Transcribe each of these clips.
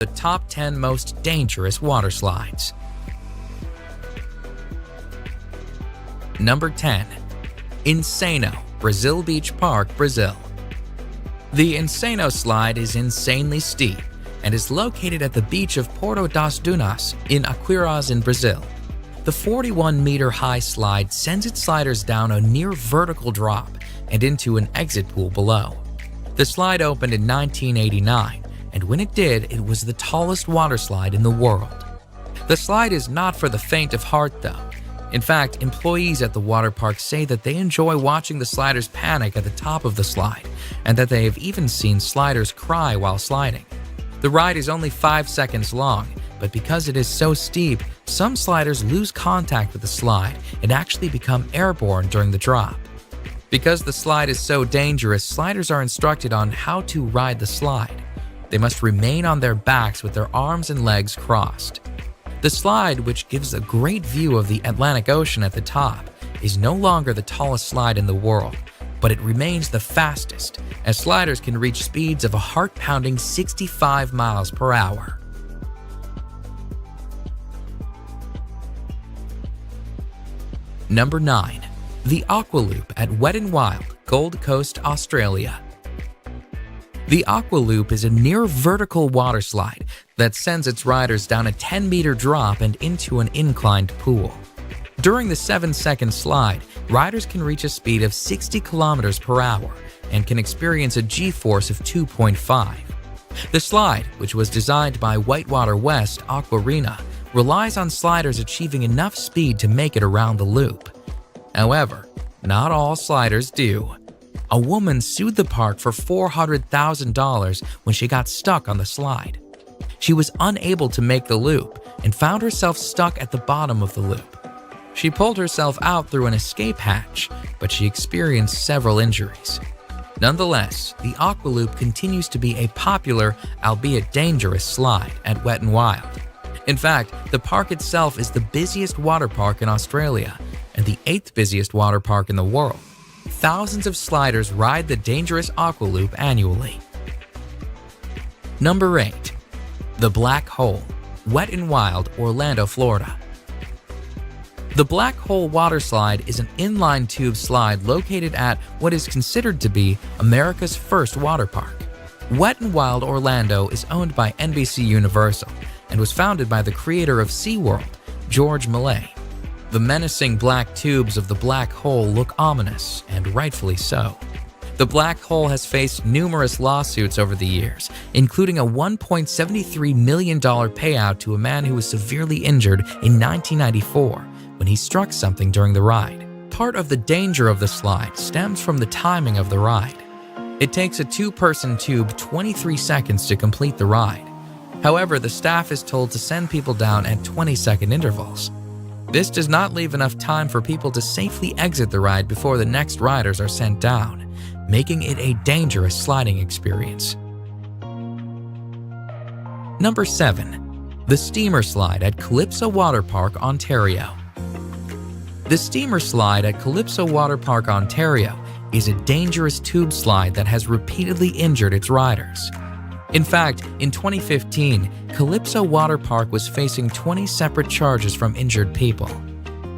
The top 10 most dangerous water slides. Number 10. Insano, Brazil Beach Park, Brazil. The Insano slide is insanely steep and is located at the beach of Porto das Dunas in Aquiraz in Brazil. The 41-meter-high slide sends its sliders down a near-vertical drop and into an exit pool below. The slide opened in 1989, and when it did, it was the tallest water slide in the world. The slide is not for the faint of heart, though. In fact, employees at the water park say that they enjoy watching the sliders panic at the top of the slide, and that they have even seen sliders cry while sliding. The ride is only 5 seconds long, but because it is so steep, some sliders lose contact with the slide and actually become airborne during the drop. Because the slide is so dangerous, sliders are instructed on how to ride the slide. They must remain on their backs with their arms and legs crossed. The slide, which gives a great view of the Atlantic Ocean at the top, is no longer the tallest slide in the world, but it remains the fastest, as sliders can reach speeds of a heart-pounding 65 miles per hour. Number 9. The Aqua Loop at Wet n Wild, Gold Coast, Australia. The Aqua Loop is a near-vertical water slide that sends its riders down a 10-meter drop and into an inclined pool. During the 7-second slide, riders can reach a speed of 60 kilometers per hour and can experience a G-force of 2.5. The slide, which was designed by Whitewater West Aquarena, relies on sliders achieving enough speed to make it around the loop. However, not all sliders do. A woman sued the park for $400,000 when she got stuck on the slide. She was unable to make the loop and found herself stuck at the bottom of the loop. She pulled herself out through an escape hatch, but she experienced several injuries. Nonetheless, the Aqua Loop continues to be a popular, albeit dangerous, slide at Wet n Wild. In fact, the park itself is the busiest water park in Australia and the 8th busiest water park in the world. Thousands of sliders ride the dangerous Aqua Loop annually. Number 8. The Black Hole, Wet n Wild, Orlando, Florida. The Black Hole water slide is an inline tube slide located at what is considered to be America's first water park. Wet n Wild Orlando is owned by NBC Universal and was founded by the creator of SeaWorld, George Millay. The menacing black tubes of the black hole look ominous, and rightfully so. The black hole has faced numerous lawsuits over the years, including a $1.73 million payout to a man who was severely injured in 1994 when he struck something during the ride. Part of the danger of the slide stems from the timing of the ride. It takes a 2-person tube 23 seconds to complete the ride. However, the staff is told to send people down at 20-second intervals. This does not leave enough time for people to safely exit the ride before the next riders are sent down, making it a dangerous sliding experience. Number 7. The Steamer Slide at Calypso Water Park, Ontario. The Steamer Slide at Calypso Water Park, Ontario is a dangerous tube slide that has repeatedly injured its riders. In fact, in 2015, Calypso Water Park was facing 20 separate charges from injured people.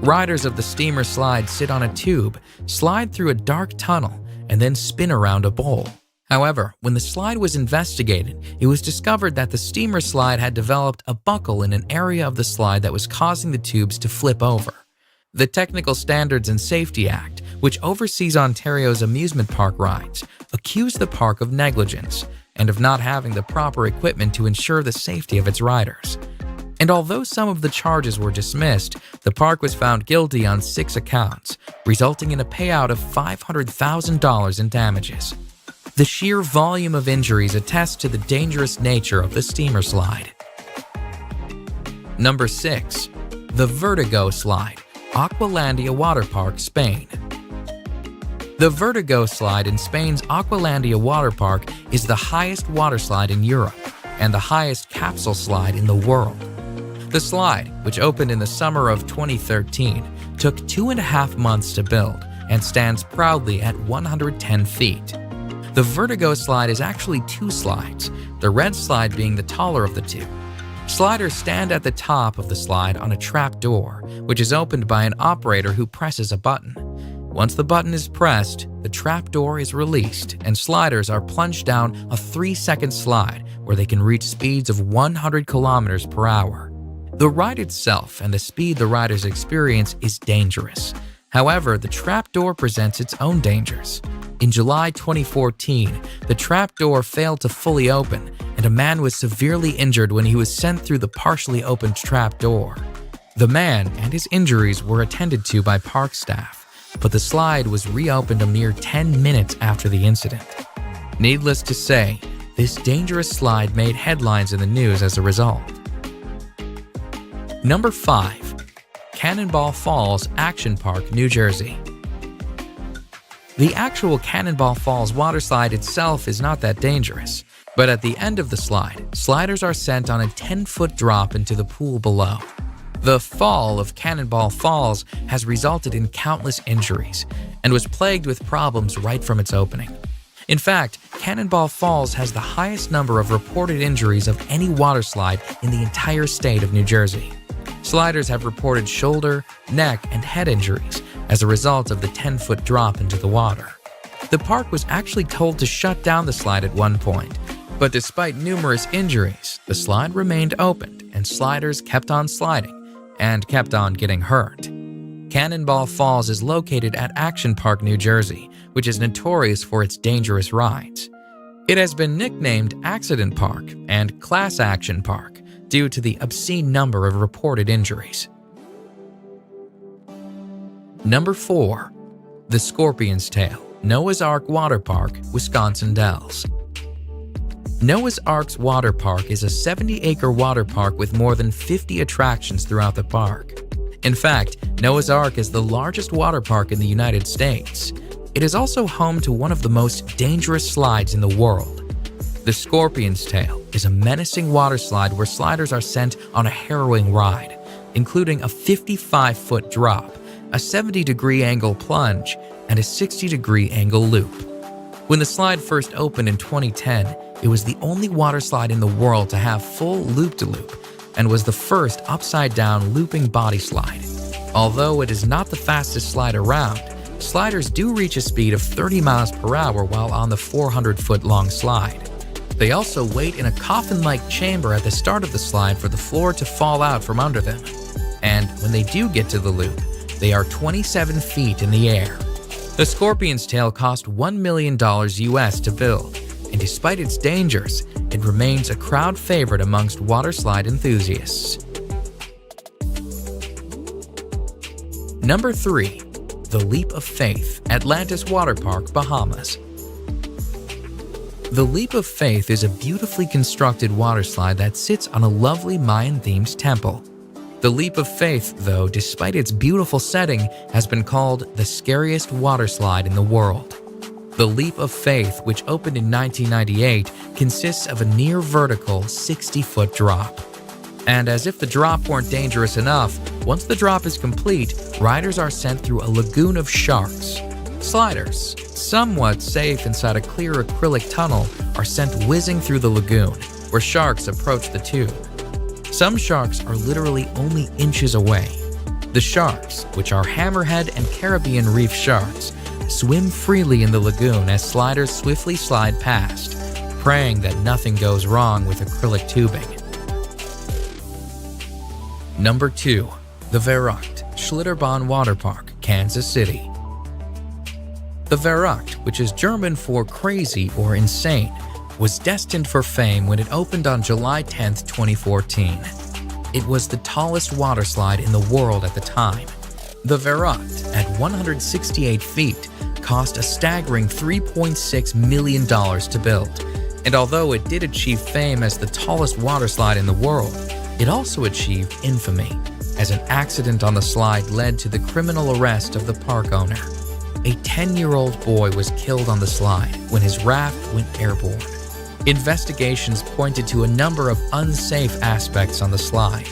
Riders of the Steamer Slide sit on a tube, slide through a dark tunnel, and then spin around a bowl. However, when the slide was investigated, it was discovered that the Steamer Slide had developed a buckle in an area of the slide that was causing the tubes to flip over. The Technical Standards and Safety Act, which oversees Ontario's amusement park rides, accused the park of negligence and of not having the proper equipment to ensure the safety of its riders. And although some of the charges were dismissed, the park was found guilty on 6 accounts, resulting in a payout of $500,000 in damages. The sheer volume of injuries attests to the dangerous nature of the Steamer Slide. Number 6. The Vertigo Slide, Aqualandia Water Park, Spain. The Vertigo Slide in Spain's Aqualandia Water Park is the highest water slide in Europe and the highest capsule slide in the world. The slide, which opened in the summer of 2013, took 2.5 months to build and stands proudly at 110 feet. The Vertigo slide is actually two slides, the red slide being the taller of the two. Sliders stand at the top of the slide on a trap door, which is opened by an operator who presses a button. Once the button is pressed, the trap door is released and sliders are plunged down a 3-second slide where they can reach speeds of 100 kilometers per hour. The ride itself and the speed the riders experience is dangerous. However, the trap door presents its own dangers. In July 2014, the trap door failed to fully open and a man was severely injured when he was sent through the partially opened trap door. The man and his injuries were attended to by park staff, but the slide was reopened a mere 10 minutes after the incident. Needless to say, this dangerous slide made headlines in the news as a result. Number 5. Cannonball Falls Action Park, New Jersey. The actual Cannonball Falls water slide itself is not that dangerous, but at the end of the slide, sliders are sent on a 10-foot drop into the pool below. The fall of Cannonball Falls has resulted in countless injuries and was plagued with problems right from its opening. In fact, Cannonball Falls has the highest number of reported injuries of any water slide in the entire state of New Jersey. Sliders have reported shoulder, neck, and head injuries as a result of the 10-foot drop into the water. The park was actually told to shut down the slide at one point, but despite numerous injuries, the slide remained opened and sliders kept on sliding and kept on getting hurt. Cannonball Falls is located at Action Park, New Jersey, which is notorious for its dangerous rides. It has been nicknamed Accident Park and Class Action Park due to the obscene number of reported injuries. Number 4. The Scorpion's Tail, Noah's Ark Water Park, Wisconsin Dells. Noah's Ark's Water Park is a 70-acre water park with more than 50 attractions throughout the park. In fact, Noah's Ark is the largest water park in the United States. It is also home to one of the most dangerous slides in the world. The Scorpion's Tail is a menacing water slide where sliders are sent on a harrowing ride, including a 55-foot drop, a 70-degree angle plunge, and a 60-degree angle loop. When the slide first opened in 2010, it was the only water slide in the world to have full loop-de-loop and was the first upside-down looping body slide. Although it is not the fastest slide around, sliders do reach a speed of 30 miles per hour while on the 400-foot-long slide. They also wait in a coffin-like chamber at the start of the slide for the floor to fall out from under them. And when they do get to the loop, they are 27 feet in the air. The Scorpion's Tail cost $1 million US to build, and despite its dangers, it remains a crowd favorite amongst water slide enthusiasts. Number 3. The Leap of Faith, Atlantis Water Park, Bahamas. The Leap of Faith is a beautifully constructed water slide that sits on a lovely Mayan-themed temple. The Leap of Faith, though, despite its beautiful setting, has been called the scariest water slide in the world. The Leap of Faith, which opened in 1998, consists of a near-vertical 60-foot drop. And as if the drop weren't dangerous enough, once the drop is complete, riders are sent through a lagoon of sharks. Sliders, somewhat safe inside a clear acrylic tunnel, are sent whizzing through the lagoon, where sharks approach the tube. Some sharks are literally only inches away. The sharks, which are hammerhead and Caribbean reef sharks, swim freely in the lagoon as sliders swiftly slide past, praying that nothing goes wrong with acrylic tubing. Number 2. The Verrückt Schlitterbahn Water Park, Kansas City. The Verrückt, which is German for crazy or insane, was destined for fame when it opened on July 10, 2014. It was the tallest water slide in the world at the time. The Verrückt, at 168 feet, cost a staggering $3.6 million to build. And although it did achieve fame as the tallest water slide in the world, it also achieved infamy, as an accident on the slide led to the criminal arrest of the park owner. A 10-year-old boy was killed on the slide when his raft went airborne. Investigations pointed to a number of unsafe aspects on the slide.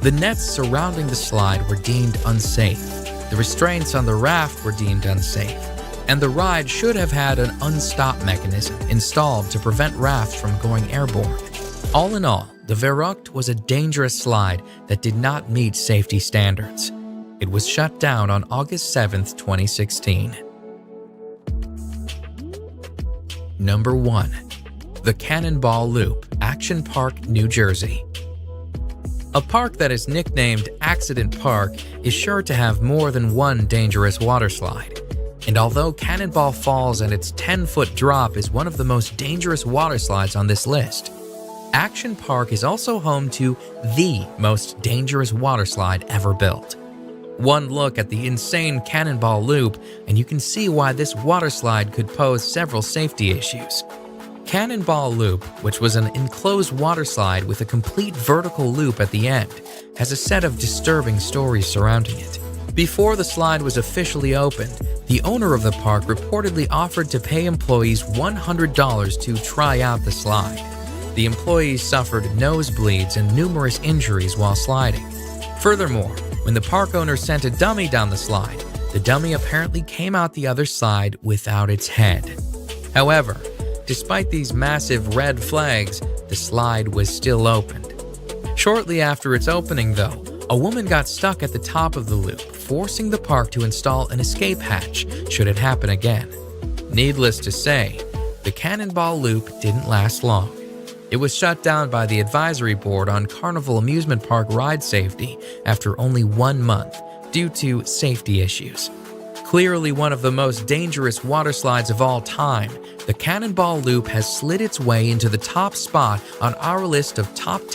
The nets surrounding the slide were deemed unsafe. The restraints on the raft were deemed unsafe. and the ride should have had an unstop mechanism installed to prevent rafts from going airborne. All in all, the Verrucht was a dangerous slide that did not meet safety standards. It was shut down on August 7, 2016. Number 1. The Cannonball Loop, Action Park, New Jersey. A park that is nicknamed Accident Park is sure to have more than one dangerous waterslide. And although Cannonball Falls and its 10-foot drop is one of the most dangerous waterslides on this list, Action Park is also home to the most dangerous waterslide ever built. One look at the insane Cannonball Loop and you can see why this waterslide could pose several safety issues. Cannonball Loop, which was an enclosed waterslide with a complete vertical loop at the end, has a set of disturbing stories surrounding it. Before the slide was officially opened, the owner of the park reportedly offered to pay employees $100 to try out the slide. The employees suffered nosebleeds and numerous injuries while sliding. Furthermore, when the park owner sent a dummy down the slide, the dummy apparently came out the other side without its head. However, despite these massive red flags, the slide was still opened. Shortly after its opening, though, a woman got stuck at the top of the loop, forcing the park to install an escape hatch should it happen again. Needless to say, the Cannonball Loop didn't last long. It was shut down by the Advisory Board on Carnival Amusement Park ride safety after only 1 month due to safety issues. Clearly one of the most dangerous waterslides of all time, the Cannonball Loop has slid its way into the top spot on our list of top 10